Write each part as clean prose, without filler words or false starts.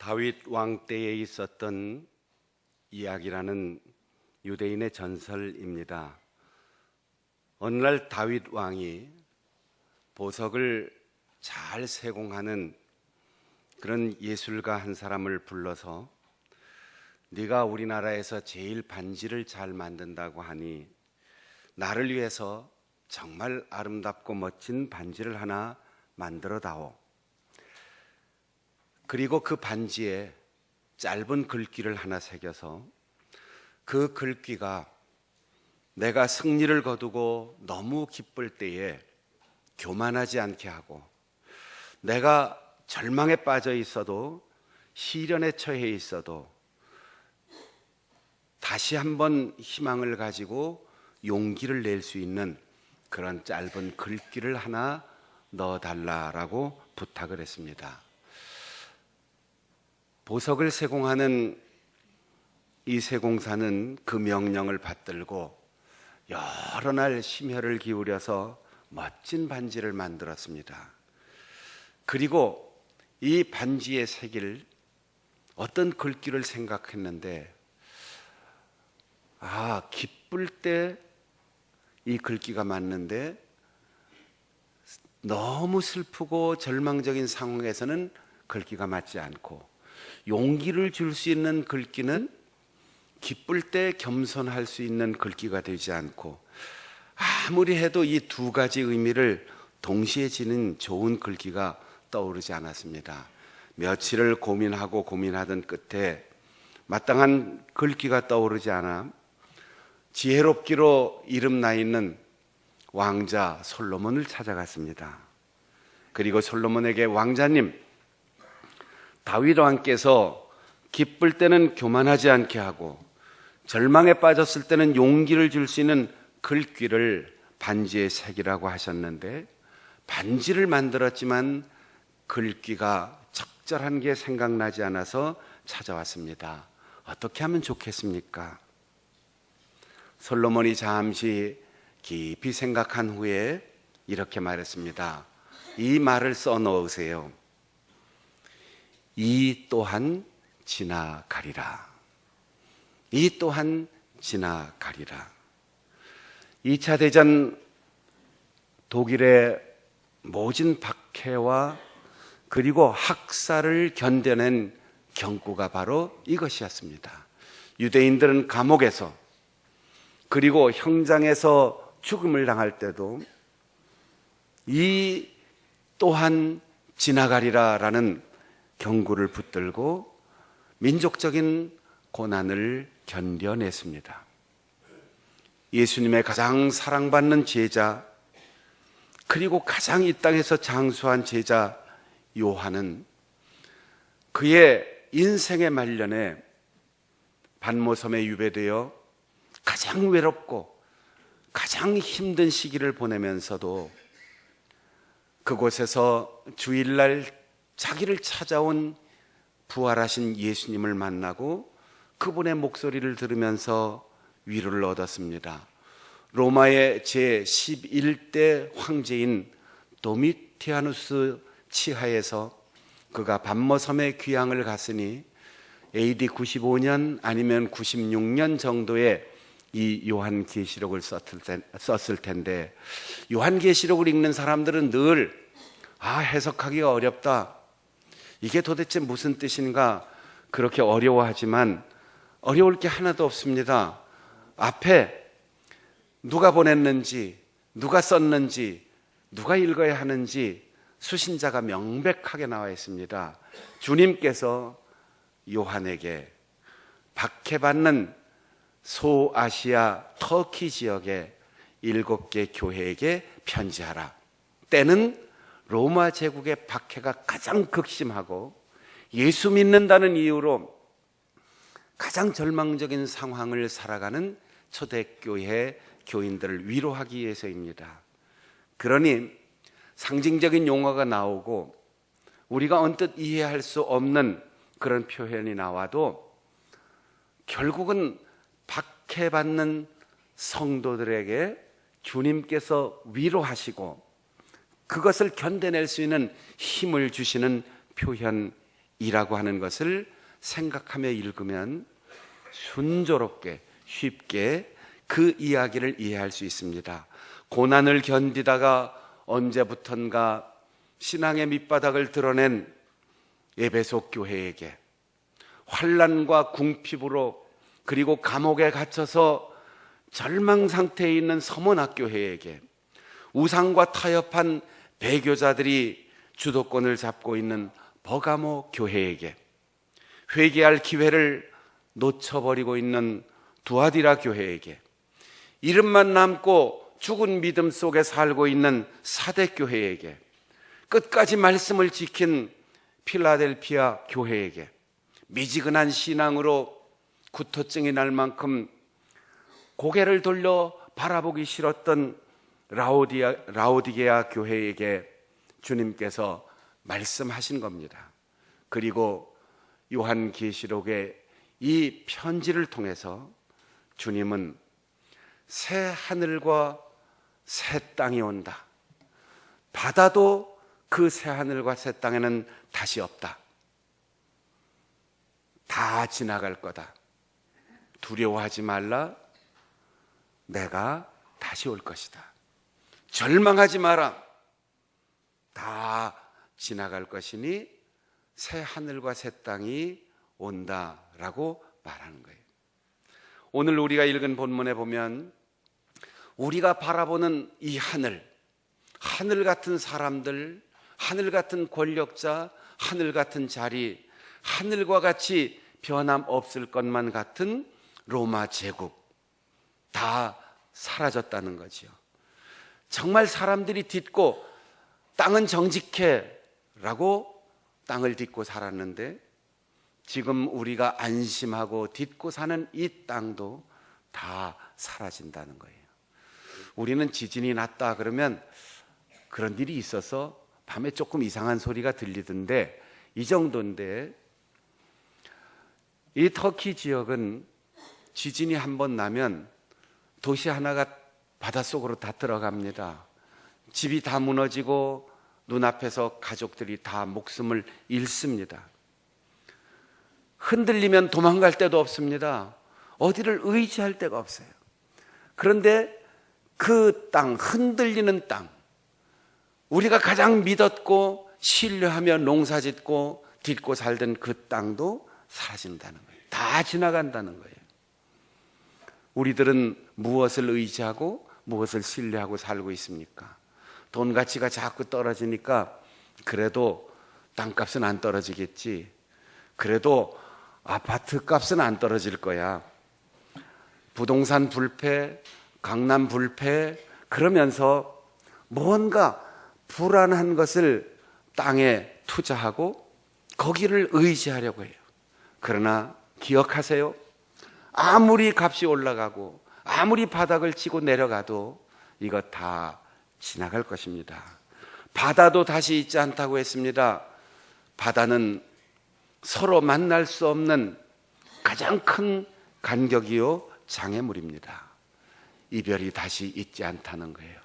다윗 왕 때에 있었던 이야기라는 유대인의 전설입니다. 어느 날 다윗 왕이 보석을 잘 세공하는 그런 예술가 한 사람을 불러서 네가 우리나라에서 제일 반지를 잘 만든다고 하니 나를 위해서 정말 아름답고 멋진 반지를 하나 만들어 다오. 그리고 그 반지에 짧은 글귀를 하나 새겨서 그 글귀가 내가 승리를 거두고 너무 기쁠 때에 교만하지 않게 하고, 내가 절망에 빠져 있어도, 시련에 처해 있어도 다시 한번 희망을 가지고 용기를 낼 수 있는 그런 짧은 글귀를 하나 넣어달라라고 부탁을 했습니다. 보석을 세공하는 이 세공사는 그 명령을 받들고 여러 날 심혈을 기울여서 멋진 반지를 만들었습니다. 그리고 이 반지에 새길 어떤 글귀를 생각했는데, 기쁠 때 이 글귀가 맞는데 너무 슬프고 절망적인 상황에서는 글귀가 맞지 않고, 용기를 줄 수 있는 글귀는 기쁠 때 겸손할 수 있는 글귀가 되지 않고, 아무리 해도 이 두 가지 의미를 동시에 지닌 좋은 글귀가 떠오르지 않았습니다. 며칠을 고민하던 끝에 마땅한 글귀가 떠오르지 않아 지혜롭기로 이름나 있는 왕자 솔로몬을 찾아갔습니다. 그리고 솔로몬에게, 왕자님, 다윗 왕께서 기쁠 때는 교만하지 않게 하고 절망에 빠졌을 때는 용기를 줄 수 있는 글귀를 반지에 새기라고 하셨는데, 반지를 만들었지만 글귀가 적절한 게 생각나지 않아서 찾아왔습니다. 어떻게 하면 좋겠습니까? 솔로몬이 잠시 깊이 생각한 후에 이렇게 말했습니다. 이 말을 써놓으세요. 이 또한 지나가리라. 이 또한 지나가리라. 2차 대전 독일의 모진 박해와 그리고 학살을 견뎌낸 경구가 바로 이것이었습니다. 유대인들은 감옥에서 그리고 형장에서 죽음을 당할 때도 이 또한 지나가리라라는 경구를 붙들고 민족적인 고난을 견뎌냈습니다. 예수님의 가장 사랑받는 제자, 그리고 가장 이 땅에서 장수한 제자 요한은 그의 인생의 말년에 반모섬에 유배되어 가장 외롭고 가장 힘든 시기를 보내면서도 그곳에서 주일날 자기를 찾아온 부활하신 예수님을 만나고 그분의 목소리를 들으면서 위로를 얻었습니다. 로마의 제11대 황제인 도미티아누스 치하에서 그가 반모섬에 귀향을 갔으니 AD 95년 아니면 96년 정도에 이 요한계시록을 썼을 텐데, 요한계시록을 읽는 사람들은 늘 해석하기가 어렵다, 이게 도대체 무슨 뜻인가 그렇게 어려워하지만 어려울 게 하나도 없습니다. 앞에 누가 보냈는지, 누가 썼는지, 누가 읽어야 하는지 수신자가 명백하게 나와 있습니다. 주님께서 요한에게 박해받는 소아시아 터키 지역의 7개 교회에게 편지하라. 때는 로마 제국의 박해가 가장 극심하고 예수 믿는다는 이유로 가장 절망적인 상황을 살아가는 초대교회 교인들을 위로하기 위해서입니다. 그러니 상징적인 용어가 나오고 우리가 언뜻 이해할 수 없는 그런 표현이 나와도 결국은 박해받는 성도들에게 주님께서 위로하시고 그것을 견뎌낼 수 있는 힘을 주시는 이라고 하는 것을 생각하며 읽으면 순조롭게 쉽게 그 이야기를 이해할 수 있습니다. 고난을 견디다가 언제부턴가 신앙의 밑바닥을 드러낸 에베소 교회에게, 환난과 궁핍으로 그리고 감옥에 갇혀서 절망 상태에 있는 서문학 교회에게, 우상과 타협한 배교자들이 주도권을 잡고 있는 버가모 교회에게, 회개할 기회를 놓쳐버리고 있는 두아디라 교회에게, 이름만 남고 죽은 믿음 속에 살고 있는 사대 교회에게, 끝까지 말씀을 지킨 필라델피아 교회에게, 미지근한 신앙으로 구토증이 날 만큼 고개를 돌려 바라보기 싫었던 라오디게아 교회에게 주님께서 말씀하신 겁니다. 그리고 요한계시록의 이 편지를 통해서 주님은 새 하늘과 새 땅이 온다. 바다도 그 새 하늘과 새 땅에는 다시 없다. 다 지나갈 거다. 두려워하지 말라. 내가 다시 올 것이다. 절망하지 마라. 다 지나갈 것이니 새 하늘과 새 땅이 온다라고 말하는 거예요. 오늘 우리가 읽은 본문에 보면 우리가 바라보는 이 하늘 같은 사람들, 하늘 같은 권력자, 하늘 같은 자리, 하늘과 같이 변함없을 것만 같은 로마 제국, 다 사라졌다는 거죠. 정말 사람들이 딛고 땅은 정직해 라고 땅을 딛고 살았는데, 지금 우리가 안심하고 딛고 사는 이 땅도 다 사라진다는 거예요. 우리는 지진이 났다 그러면 그런 일이 있어서 밤에 조금 이상한 소리가 들리던데, 이 정도인데, 이 터키 지역은 지진이 한번 나면 도시 하나가 바닷속으로 다 들어갑니다. 집이 다 무너지고 눈앞에서 가족들이 다 목숨을 잃습니다. 흔들리면 도망갈 데도 없습니다. 어디를 의지할 데가 없어요. 그런데 그 땅, 흔들리는 땅, 우리가 가장 믿었고 신뢰하며 농사짓고 딛고 살던 그 땅도 사라진다는 거예요. 다 지나간다는 거예요. 우리들은 무엇을 의지하고 무엇을 신뢰하고 살고 있습니까? 돈 가치가 자꾸 떨어지니까 그래도 땅값은 안 떨어지겠지, 그래도 아파트 값은 안 떨어질 거야, 부동산 불패, 강남 불패, 그러면서 뭔가 불안한 것을 땅에 투자하고 거기를 의지하려고 해요. 그러나 기억하세요. 아무리 값이 올라가고 아무리 바닥을 치고 내려가도 이것 다 지나갈 것입니다. 바다도 다시 있지 않다고 했습니다. 바다는 서로 만날 수 없는 가장 큰 간격이요 장애물입니다. 이별이 다시 있지 않다는 거예요.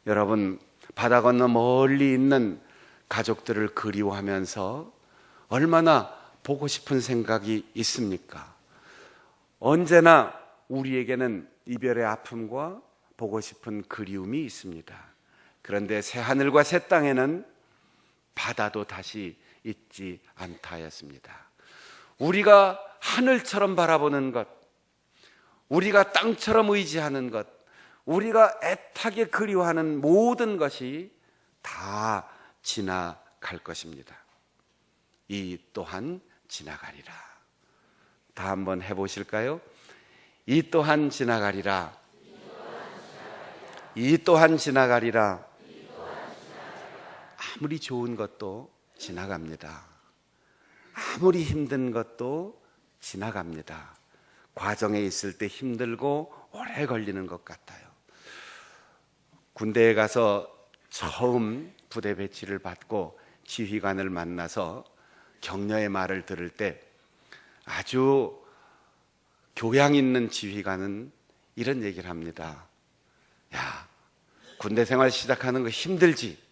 여러분, 바다 건너 멀리 있는 가족들을 그리워하면서 얼마나 보고 싶은 생각이 있습니까? 언제나 우리에게는 이별의 아픔과 보고 싶은 그리움이 있습니다. 그런데 새 하늘과 새 땅에는 바다도 다시 있지 않다 하였습니다. 우리가 하늘처럼 바라보는 것, 우리가 땅처럼 의지하는 것, 우리가 애타게 그리워하는 모든 것이 다 지나갈 것입니다. 이 또한 지나가리라. 다 한번 해보실까요? 이 또한 지나가리라. 이 또한 지나가리라. 아무리 좋은 것도 지나갑니다. 아무리 힘든 것도 지나갑니다. 과정에 있을 때 힘들고 오래 걸리는 것 같아요. 군대에 가서 처음 부대 배치를 받고 지휘관을 만나서 격려의 말을 들을 때 아주 교양 있는 지휘관은 이런 얘기를 합니다. 야, 군대 생활 시작하는 거 힘들지?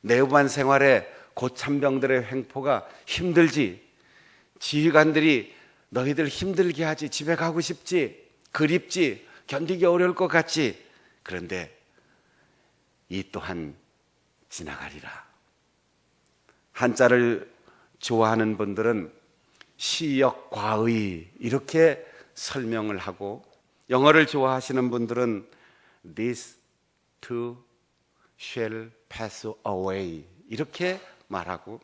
내후반 생활에 고참병들의 횡포가 힘들지. 지휘관들이 너희들 힘들게 하지. 집에 가고 싶지. 그립지. 견디기 어려울 것 같지. 그런데 이 또한 지나가리라. 한자를 좋아하는 분들은 시역과의 이렇게 설명을 하고, 영어를 좋아하시는 분들은 This too shall pass away 이렇게 말하고,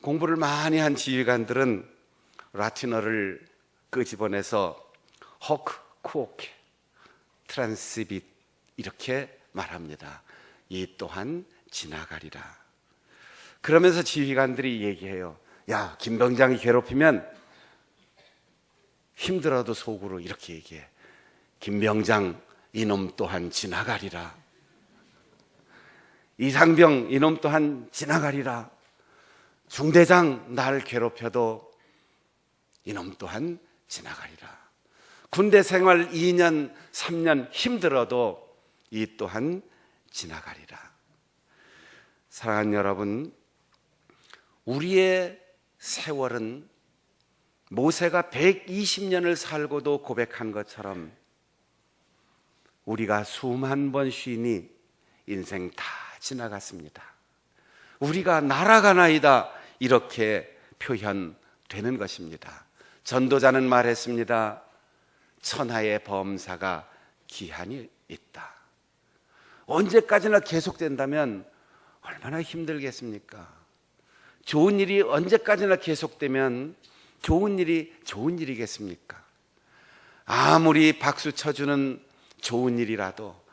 공부를 많이 한 지휘관들은 라틴어를 끄집어내서 호크, 쿠오케, 트란스빗 이렇게 말합니다. 이 또한 지나가리라. 그러면서 지휘관들이 얘기해요. 야, 김병장이 괴롭히면 힘들어도 속으로 이렇게 얘기해. 김병장 이놈 또한 지나가리라. 이상병 이놈 또한 지나가리라. 중대장 날 괴롭혀도 이놈 또한 지나가리라. 군대 생활 2년 3년 힘들어도 이 또한 지나가리라. 사랑하는 여러분, 우리의 세월은 모세가 120년을 살고도 고백한 것처럼 우리가 수만 번 쉬니 인생 다 지나갔습니다. 우리가 날아가나이다 이렇게 표현되는 것입니다. 전도자는 말했습니다. 천하의 범사가 기한이 있다. 언제까지나 계속된다면 얼마나 힘들겠습니까? 좋은 일이 언제까지나 계속되면 좋은 일이겠습니까? 아무리 박수 쳐주는 좋은 일이라도,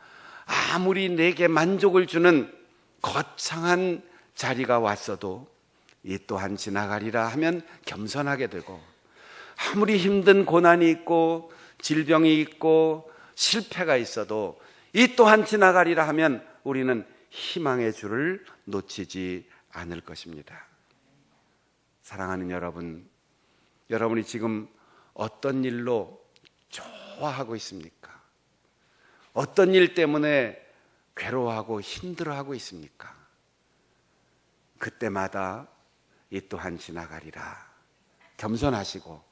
아무리 내게 만족을 주는 거창한 자리가 왔어도 이 또한 지나가리라 하면 겸손하게 되고, 아무리 힘든 고난이 있고 질병이 있고 실패가 있어도 이 또한 지나가리라 하면 우리는 희망의 줄을 놓치지 않을 것입니다. 사랑하는 여러분, 여러분이 지금 어떤 일로 좋아하고 있습니까? 어떤 일 때문에 괴로워하고 힘들어하고 있습니까? 그때마다 이 또한 지나가리라 겸손하시고,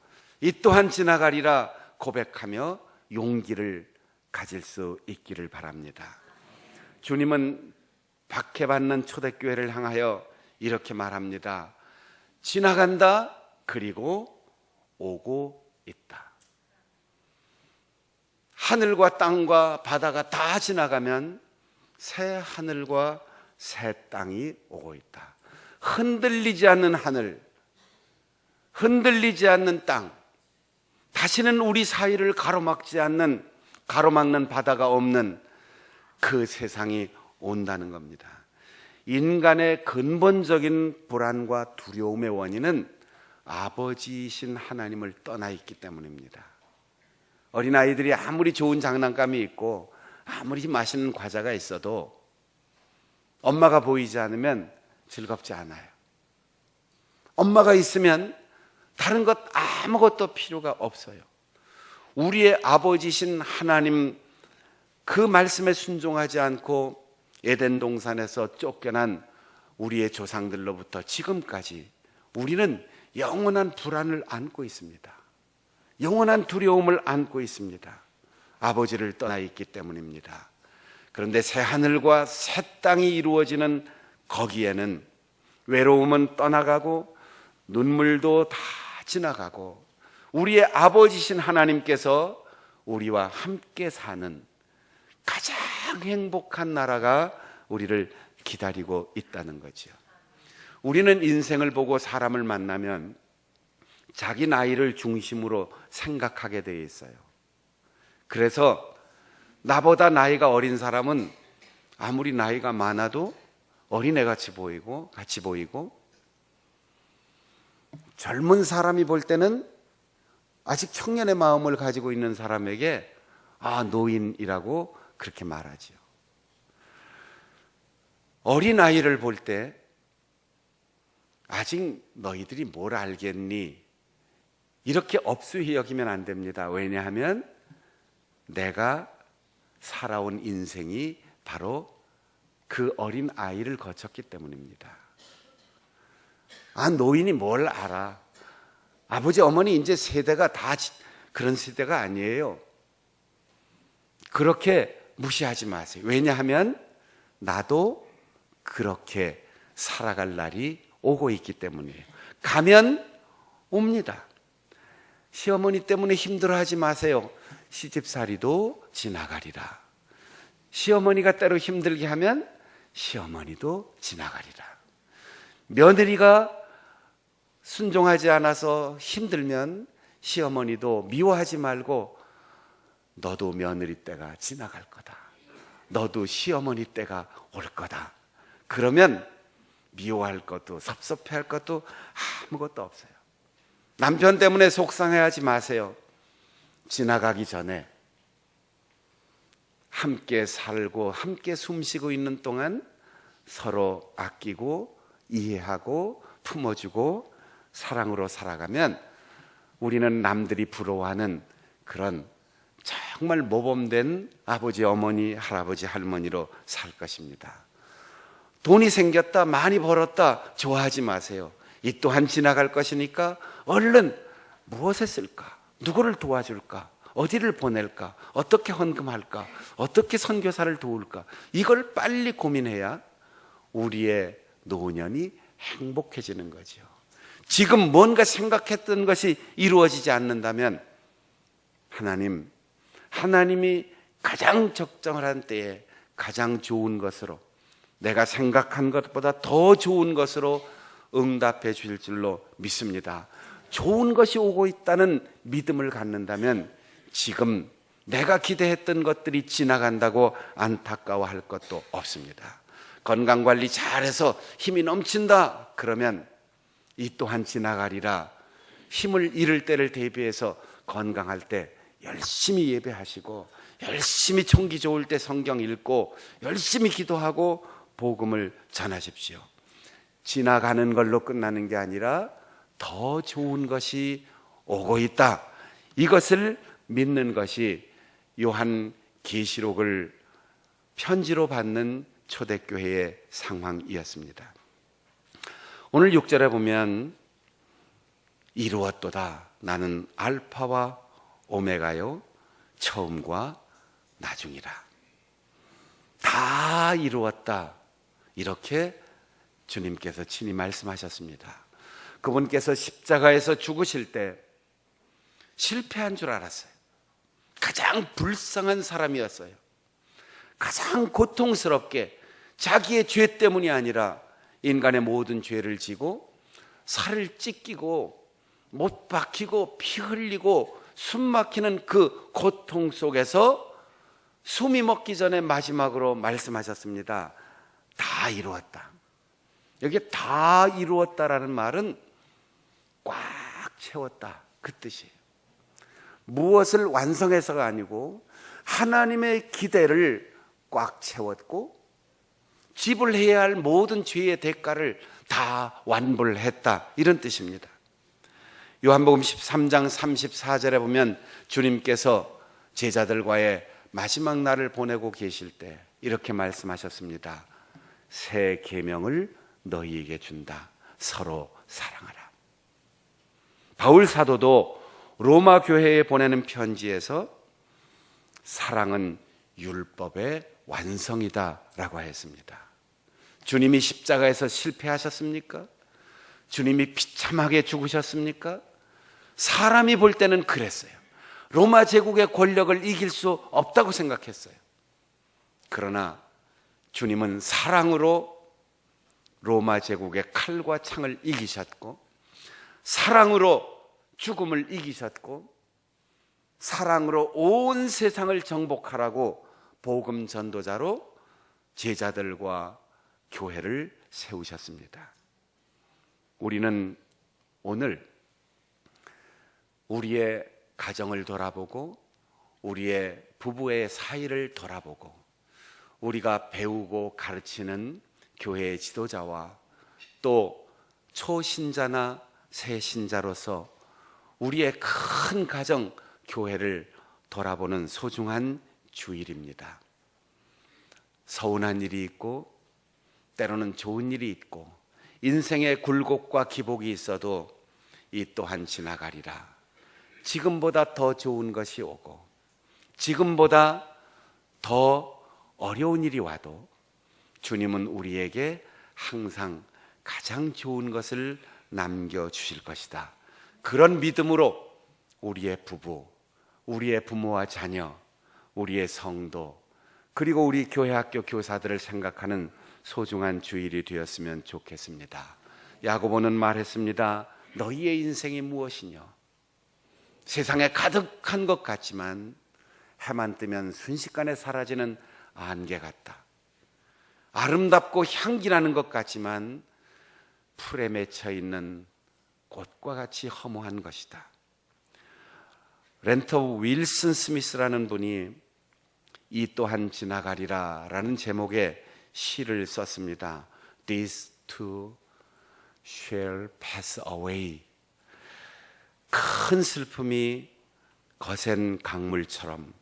이 또한 지나가리라 고백하며 용기를 가질 수 있기를 바랍니다. 주님은 박해받는 초대교회를 향하여 이렇게 말합니다. 지나간다, 그리고 오고 있다. 하늘과 땅과 바다가 다 지나가면 새 하늘과 새 땅이 오고 있다. 흔들리지 않는 하늘, 흔들리지 않는 땅, 다시는 우리 사이를 가로막는 바다가 없는 그 세상이 온다는 겁니다. 인간의 근본적인 불안과 두려움의 원인은 아버지이신 하나님을 떠나 있기 때문입니다. 어린아이들이 아무리 좋은 장난감이 있고 아무리 맛있는 과자가 있어도 엄마가 보이지 않으면 즐겁지 않아요. 엄마가 있으면 다른 것 아무것도 필요가 없어요. 우리의 아버지신 하나님 그 말씀에 순종하지 않고 에덴 동산에서 쫓겨난 우리의 조상들로부터 지금까지 우리는 영원한 불안을 안고 있습니다. 영원한 두려움을 안고 있습니다. 아버지를 떠나 있기 때문입니다. 그런데 새 하늘과 새 땅이 이루어지는 거기에는 외로움은 떠나가고 눈물도 다 지나가고 우리의 아버지신 하나님께서 우리와 함께 사는 가장 행복한 나라가 우리를 기다리고 있다는 거죠. 우리는 인생을 보고 사람을 만나면 자기 나이를 중심으로 생각하게 되어 있어요. 그래서 나보다 나이가 어린 사람은 아무리 나이가 많아도 어린애같이 보이고 같이 보이고, 젊은 사람이 볼 때는 아직 청년의 마음을 가지고 있는 사람에게 노인이라고 그렇게 말하지요. 어린아이를 볼 때 아직 너희들이 뭘 알겠니? 이렇게 업수히 여기면 안 됩니다. 왜냐하면 내가 살아온 인생이 바로 그 어린 아이를 거쳤기 때문입니다. 노인이 뭘 알아? 아버지 어머니 이제 세대가 다 그런 세대가 아니에요. 그렇게 무시하지 마세요. 왜냐하면 나도 그렇게 살아갈 날이 오고 있기 때문이에요. 가면 옵니다. 시어머니 때문에 힘들어하지 마세요. 시집살이도 지나가리라. 시어머니가 때로 힘들게 하면 시어머니도 지나가리라. 며느리가 순종하지 않아서 힘들면 시어머니도 미워하지 말고 너도 며느리 때가 지나갈 거다. 너도 시어머니 때가 올 거다. 그러면 미워할 것도 섭섭해할 것도 아무것도 없어요. 남편 때문에 속상해하지 마세요. 지나가기 전에 함께 살고 함께 숨쉬고 있는 동안 서로 아끼고 이해하고 품어주고 사랑으로 살아가면 우리는 남들이 부러워하는 그런 정말 모범된 아버지, 어머니, 할아버지, 할머니로 살 것입니다. 돈이 생겼다, 많이 벌었다 좋아하지 마세요. 이 또한 지나갈 것이니까 얼른 무엇에 쓸까? 누구를 도와줄까? 어디를 보낼까? 어떻게 헌금할까? 어떻게 선교사를 도울까? 이걸 빨리 고민해야 우리의 노년이 행복해지는 거죠. 지금 뭔가 생각했던 것이 이루어지지 않는다면 하나님이 가장 적정한 때에 가장 좋은 것으로, 내가 생각한 것보다 더 좋은 것으로 응답해 주실 줄로 믿습니다. 좋은 것이 오고 있다는 믿음을 갖는다면 지금 내가 기대했던 것들이 지나간다고 안타까워할 것도 없습니다. 건강관리 잘해서 힘이 넘친다 그러면 이 또한 지나가리라. 힘을 잃을 때를 대비해서 건강할 때 열심히 예배하시고 열심히 총기 좋을 때 성경 읽고 열심히 기도하고 복음을 전하십시오. 지나가는 걸로 끝나는 게 아니라 더 좋은 것이 오고 있다. 이것을 믿는 것이 요한 계시록을 편지로 받는 초대교회의 상황이었습니다. 오늘 6절에 보면 이루었도다. 나는 알파와 오메가요, 처음과 나중이라. 다 이루었다. 이렇게 주님께서 친히 말씀하셨습니다. 그분께서 십자가에서 죽으실 때 실패한 줄 알았어요. 가장 불쌍한 사람이었어요. 가장 고통스럽게 자기의 죄 때문이 아니라 인간의 모든 죄를 지고 살을 찢기고 못 박히고 피 흘리고 숨 막히는 그 고통 속에서 숨이 먹기 전에 마지막으로 말씀하셨습니다. 다 이루었다. 여기에 다 이루었다라는 말은 꽉 채웠다 그 뜻이에요. 무엇을 완성해서가 아니고 하나님의 기대를 꽉 채웠고 지불해야 할 모든 죄의 대가를 다 완불 했다, 이런 뜻입니다. 요한복음 13장 34절에 보면 주님께서 제자들과의 마지막 날을 보내고 계실 때 이렇게 말씀하셨습니다. 새 계명을 너희에게 준다. 서로 사랑하라. 바울 사도도 로마 교회에 보내는 편지에서 사랑은 율법의 완성이다 라고 했습니다. 주님이 십자가에서 실패하셨습니까? 주님이 비참하게 죽으셨습니까? 사람이 볼 때는 그랬어요. 로마 제국의 권력을 이길 수 없다고 생각했어요. 그러나 주님은 사랑으로 로마 제국의 칼과 창을 이기셨고, 사랑으로 죽음을 이기셨고, 사랑으로 온 세상을 정복하라고 복음 전도자로 제자들과 교회를 세우셨습니다. 우리는 오늘 우리의 가정을 돌아보고 우리의 부부의 사이를 돌아보고 우리가 배우고 가르치는 교회의 지도자와 또 초신자나 새신자로서 우리의 큰 가정, 교회를 돌아보는 소중한 주일입니다. 서운한 일이 있고 때로는 좋은 일이 있고 인생에 굴곡과 기복이 있어도 이 또한 지나가리라. 지금보다 더 좋은 것이 오고 지금보다 더 어려운 일이 와도 주님은 우리에게 항상 가장 좋은 것을 남겨주실 것이다. 그런 믿음으로 우리의 부부, 우리의 부모와 자녀, 우리의 성도, 그리고 우리 교회 학교 교사들을 생각하는 소중한 주일이 되었으면 좋겠습니다. 야고보는 말했습니다. 너희의 인생이 무엇이냐? 세상에 가득한 것 같지만 해만 뜨면 순식간에 사라지는 안개 같다. 아름답고 향기나는 것 같지만 풀에 맺혀 있는 꽃과 같이 허무한 것이다. 렌터 윌슨 스미스라는 분이 이 또한 지나가리라 라는 제목의 시를 썼습니다. This too shall pass away. 큰 슬픔이 거센 강물처럼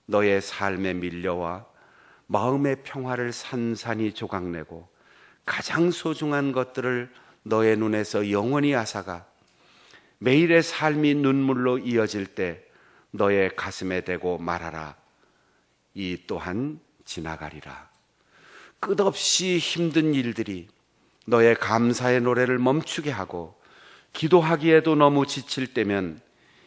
너의 삶에 밀려와 마음의 평화를 산산이 조각내고 가장 소중한 것들을 너의 눈에서 영원히 앗아가 매일의 삶이 눈물로 이어질 때 너의 가슴에 대고 말하라. 이 또한 지나가리라. 끝없이 힘든 일들이 너의 감사의 노래를 멈추게 하고 기도하기에도 너무 지칠 때면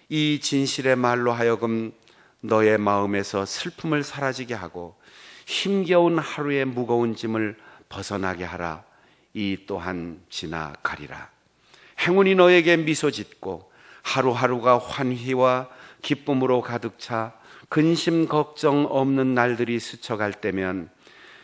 이 진실의 말로 하여금 너의 마음에서 슬픔을 사라지게 하고 힘겨운 하루의 무거운 짐을 벗어나게 하라. 이 또한 지나가리라. 행운이 너에게 미소 짓고 하루하루가 환희와 기쁨으로 가득 차 근심 걱정 없는 날들이 스쳐갈 때면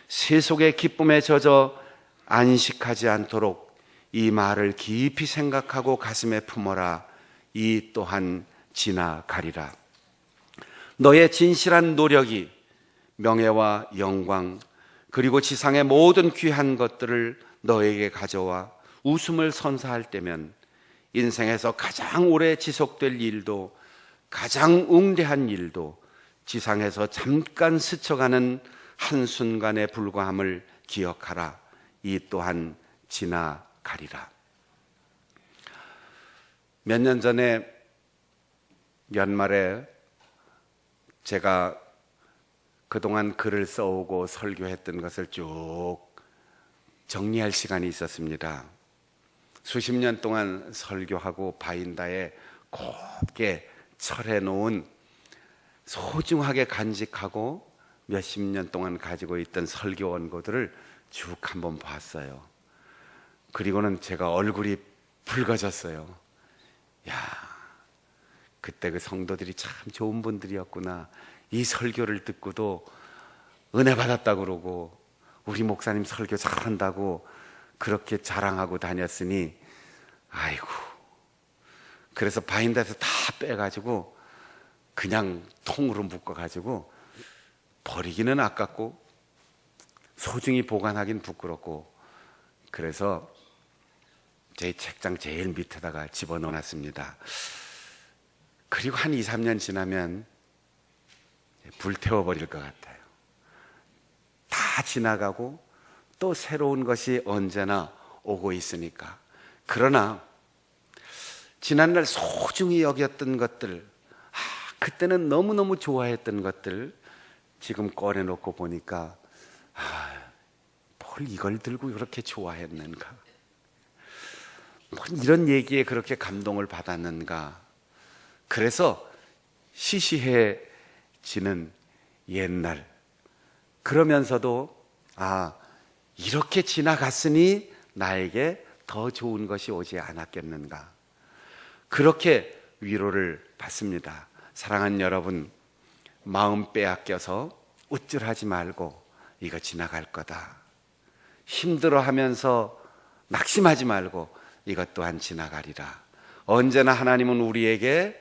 세속의 기쁨에 젖어 안식하지 않도록 이 말을 깊이 생각하고 가슴에 품어라. 이 또한 지나가리라. 너의 진실한 노력이 명예와 영광 그리고 지상의 모든 귀한 것들을 너에게 가져와 웃음을 선사할 때면 인생에서 가장 오래 지속될 일도 가장 웅대한 일도 지상에서 잠깐 스쳐가는 한순간에 불과함을 기억하라. 이 또한 지나가리라. 몇 년 전에 연말에 제가 그동안 글을 써오고 설교했던 것을 쭉 정리할 시간이 있었습니다. 수십 년 동안 설교하고 바인다에 곱게 철해 놓은 소중하게 간직하고 몇십 년 동안 가지고 있던 설교 원고들을 쭉 한번 봤어요. 그리고는 제가 얼굴이 붉어졌어요. 야, 그때 그 성도들이 참 좋은 분들이었구나. 이 설교를 듣고도 은혜 받았다고 그러고 우리 목사님 설교 잘한다고 그렇게 자랑하고 다녔으니 아이고, 그래서 바인더에서 다 빼가지고 그냥 통으로 묶어가지고 버리기는 아깝고 소중히 보관하긴 부끄럽고 그래서 제 책장 제일 밑에다가 집어넣어놨습니다. 그리고 한 2, 3년 지나면 불태워버릴 것 같아요. 다 지나가고 또 새로운 것이 언제나 오고 있으니까. 그러나 지난날 소중히 여겼던 것들, 그때는 너무너무 좋아했던 것들 지금 꺼내놓고 보니까 뭘 이걸 들고 그렇게 좋아했는가, 뭘 이런 얘기에 그렇게 감동을 받았는가. 그래서 시시해지는 옛날, 그러면서도 이렇게 지나갔으니 나에게 더 좋은 것이 오지 않았겠는가, 그렇게 위로를 받습니다. 사랑하는 여러분, 마음 빼앗겨서 우쭐하지 말고 이거 지나갈 거다. 힘들어하면서 낙심하지 말고 이것 또한 지나가리라. 언제나 하나님은 우리에게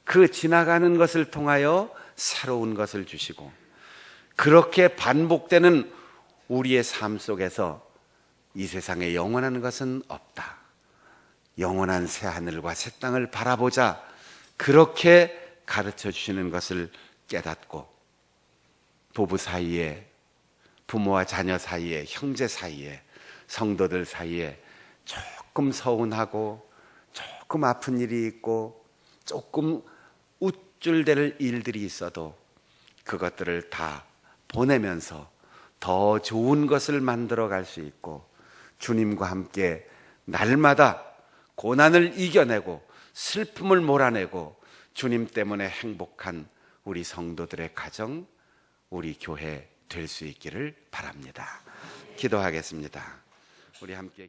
그 지나가는 것을 통하여 새로운 것을 주시고 그렇게 반복되는 우리의 삶 속에서 이 세상에 영원한 것은 없다. 영원한 새 하늘과 새 땅을 바라보자. 그렇게 가르쳐 주시는 것을 깨닫고 부부 사이에, 부모와 자녀 사이에, 형제 사이에, 성도들 사이에 조금 서운하고 조금 아픈 일이 있고 조금 우쭐댈 일들이 있어도 그것들을 다 보내면서 더 좋은 것을 만들어 갈 수 있고 주님과 함께 날마다 고난을 이겨내고 슬픔을 몰아내고 주님 때문에 행복한 우리 성도들의 가정, 우리 교회 될 수 있기를 바랍니다. 기도하겠습니다. 우리 함께